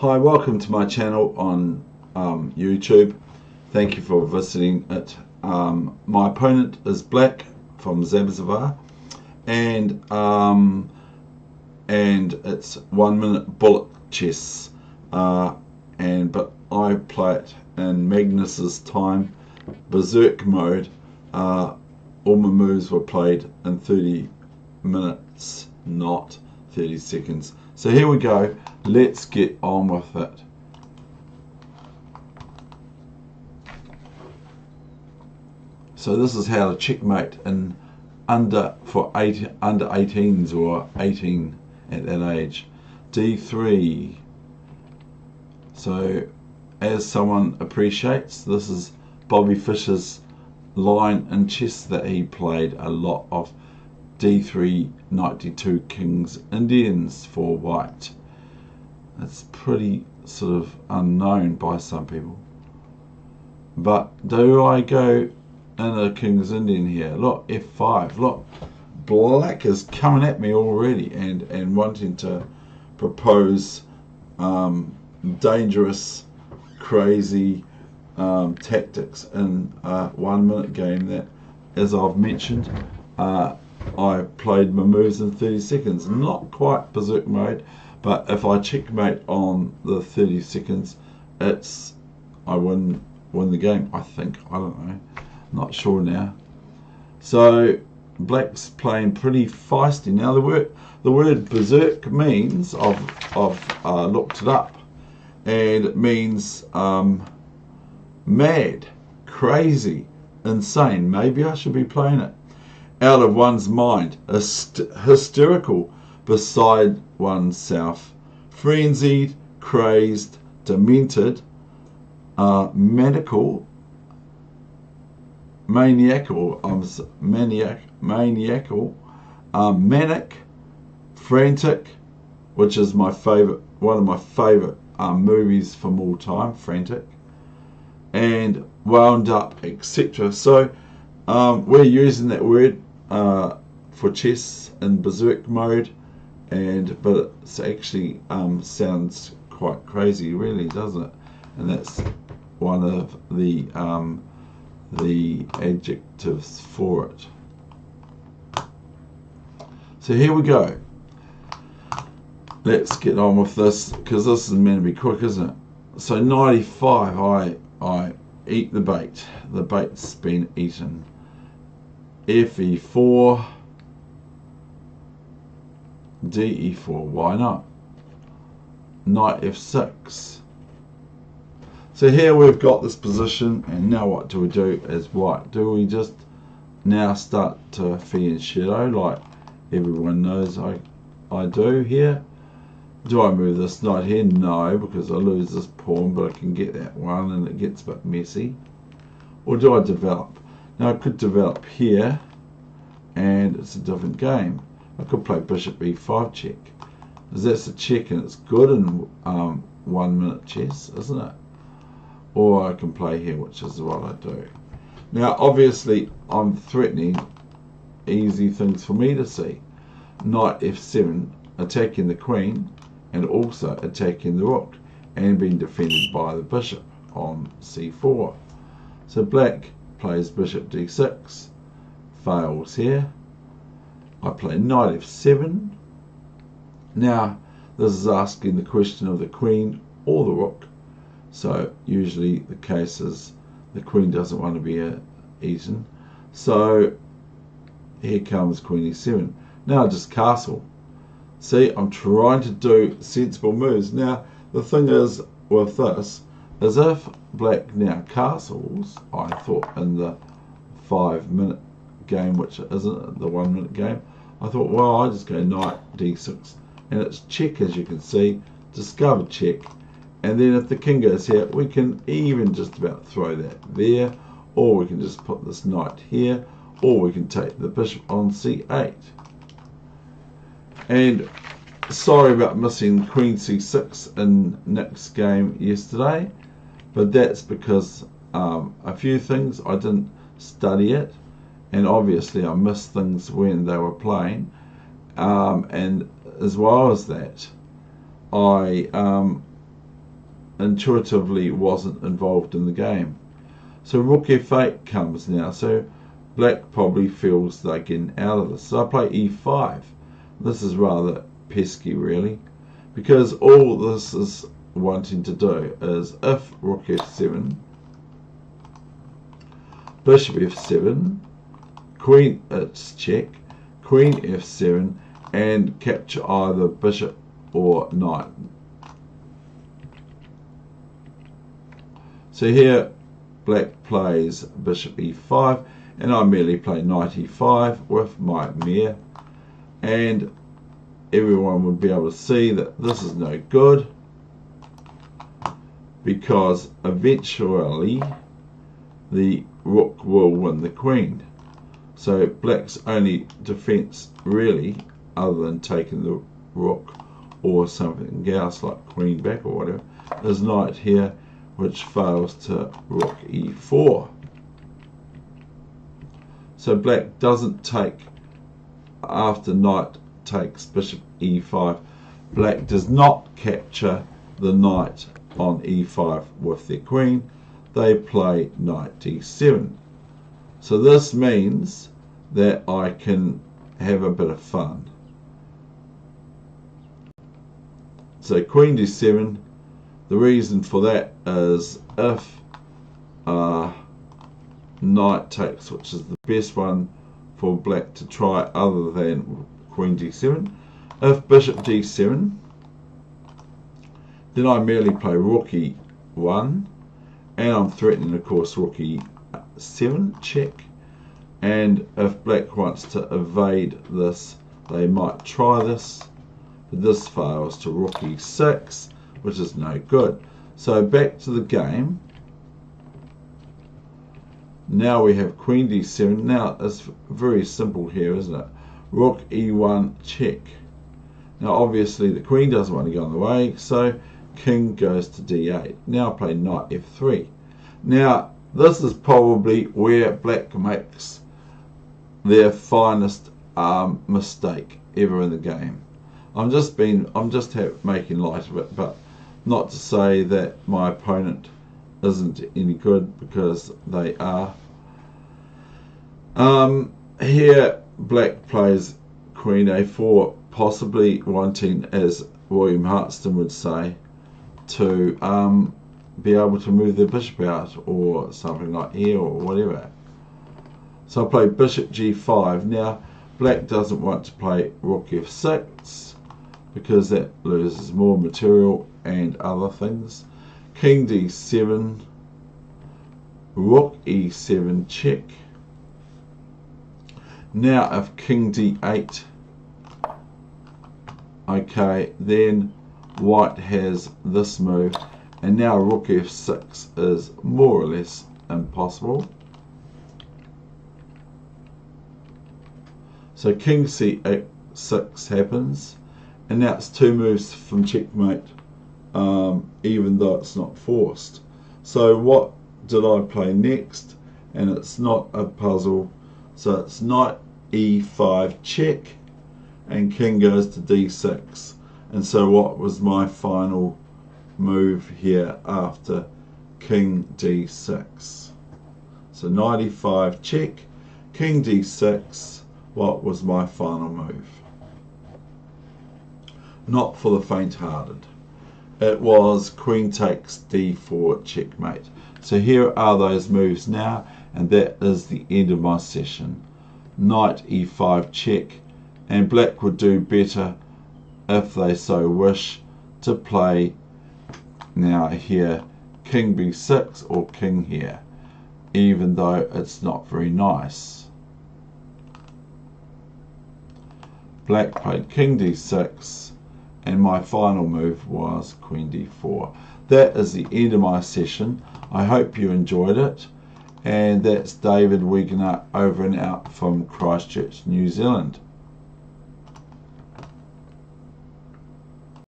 Hi, welcome to my channel on YouTube. Thank you for visiting it. My opponent is Black from Zabazava, and it's 1 minute bullet chess. But I play it in Magnus's time, Berserk Mode. All my moves were played in 30 minutes, not 30 seconds. So here we go, let's get on with it. So this is how to checkmate in under 18s or 18 at that age. D3. So as someone appreciates, this is Bobby Fischer's line in chess that he played a lot of. D3, knight d2, kings Indians for white. It's pretty sort of unknown by some people. But do I go in a king's Indian here? Look, f5. Look, Black is coming at me already and wanting to propose dangerous, crazy tactics in a 1 minute game that, as I've mentioned, I played my moves in 30 seconds. Not quite Berserk Mode, but if I checkmate on the 30 seconds, I win the game, I think. I don't know. Not sure now. So Black's playing pretty feisty. Now the word Berserk means, I've looked it up, and it means mad, crazy, insane. Maybe I should be playing it. Out of one's mind, hysterical, beside oneself, frenzied, crazed, demented, maniacal, manic, frantic, which is my favorite, one of my favorite movies from all time, Frantic, and wound up, etc. So we're using that word for chess in Berserk Mode, but it actually sounds quite crazy, really, doesn't it? And that's one of the adjectives for it. So here we go. Let's get on with this, because this is meant to be quick, isn't it? So 95, I eat the bait. The bait's been eaten. FE4, DE4, why not? Knight F6. So here we've got this position, and now what do we do as white? Do we just now start to fee in shadow like everyone knows I do here? Do I move this knight here? No, because I lose this pawn, but I can get that one and it gets a bit messy. Or do I develop? Now I could develop here, and it's a different game. I could play bishop e5 check, because that's a check and it's good in 1 minute chess, isn't it? Or I can play here, which is what I do. Now obviously I'm threatening easy things for me to see. Knight f7, attacking the queen and also attacking the rook, and being defended by the bishop on c4. So Black plays bishop d6, fails here. I play knight f7. Now this is asking the question of the queen or the rook. So usually the case is the queen doesn't want to be eaten. So here comes queen e7. Now just castle. See, I'm trying to do sensible moves. Now the thing is with this, is if Black now castles, I thought in the 5 minute game, which isn't the 1 minute game, I thought, well, I just go knight d6, and it's check, as you can see, discovered check. And then if the king goes here, we can even just about throw that there, or we can just put this knight here, or we can take the bishop on c8. And sorry about missing queen c6 in Nick's game yesterday, but that's because a few things I didn't study it, and obviously I missed things when they were playing, and as well as that, I intuitively wasn't involved in the game. So rook f8 comes now, so black probably feels they're getting out of this. So I play e5. This is rather pesky really, because all this is wanting to do is if rook f7, bishop f7, queen, it's check, queen f7, and capture either bishop or knight. So here black plays bishop e5, and I merely play knight e5 with my mare, and everyone would be able to see that this is no good, because eventually the rook will win the queen. So black's only defense really, other than taking the rook or something else like queen back or whatever, is knight here, which fails to rook e4. So black doesn't take, after knight takes bishop e5, black does not capture the knight on e5 with their queen. They play knight d7. So this means that I can have a bit of fun. So queen d7, the reason for that is if knight takes, which is the best one for black to try other than queen d7, if bishop d7, then I merely play rook e1, and I'm threatening of course rook e7 check, and if black wants to evade this, they might try this, but this fails to rook e6, which is no good. So back to the game. Now we have queen d7. Now it's very simple here, isn't it? Rook e1 check. Now obviously the queen doesn't want to go on the way, so king goes to d8. Now I play knight f3. Now this is probably where black makes their finest mistake ever in the game. I'm just making light of it, but not to say that my opponent isn't any good, because they are. Here black plays queen a4, possibly wanting, as William Hartston would say, to be able to move the bishop out or something like here or whatever. So I play bishop g5. Now black doesn't want to play rook f6 because that loses more material and other things. King d7, rook e7 check. Now if king d8, okay, then white has this move, and now rook f6 is more or less impossible. So king c6 happens, and now it's two moves from checkmate, even though it's not forced. So what did I play next? And it's not a puzzle. So it's knight e5 check, and king goes to d6. And so what was my final move here after king d6? So knight e5 check, king d6. What was my final move? Not for the faint-hearted. It was queen takes d4 checkmate. So here are those moves now, and that is the end of my session. Knight e5 check, and black would do better if they so wish to play now here king b6 or king here, even though it's not very nice. Black played king d6, and my final move was queen d4. That is the end of my session. I hope you enjoyed it, and that's David Wegener over and out from Christchurch, New Zealand.